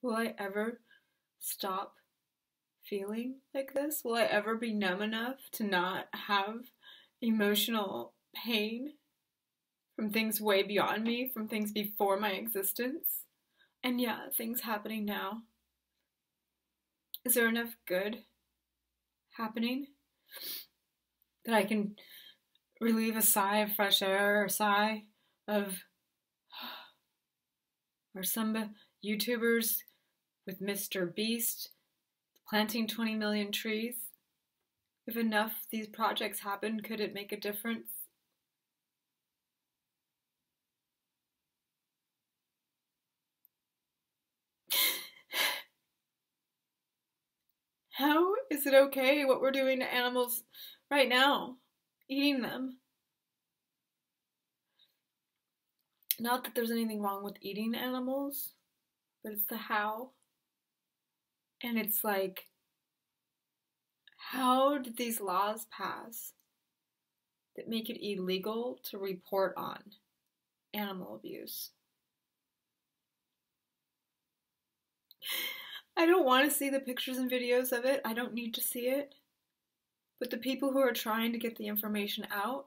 Will I ever stop feeling like this? Will I ever be numb enough to not have emotional pain from things way beyond me, from things before my existence? And yeah, things happening now. Is there enough good happening that I can relieve a sigh of fresh air, or a sigh of, or some YouTubers with Mr. Beast planting 20 million trees? If enough of these projects happen, could it make a difference? How is it okay what we're doing to animals right now? Eating them. Not that there's anything wrong with eating animals, but it's the how. And it's like, how did these laws pass that make it illegal to report on animal abuse? I don't want to see the pictures and videos of it. I don't need to see it. But the people who are trying to get the information out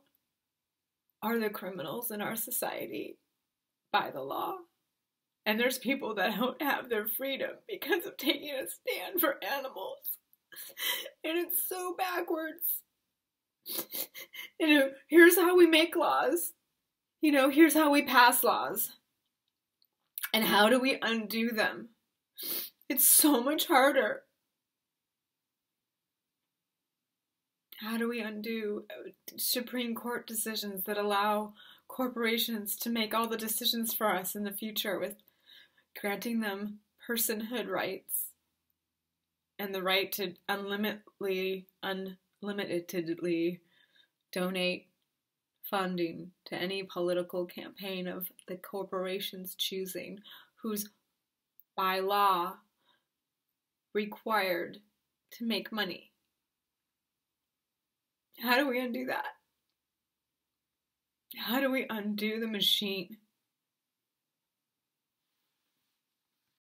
are the criminals in our society by the law. And there's people that don't have their freedom because of taking a stand for animals. And it's so backwards. Here's how we make laws. Here's how we pass laws. And how do we undo them? It's so much harder. How do we undo Supreme Court decisions that allow corporations to make all the decisions for us in the future, with granting them personhood rights and the right to unlimitedly donate funding to any political campaign of the corporation's choosing, who's by law required to make money? How do we undo that? How do we undo the machine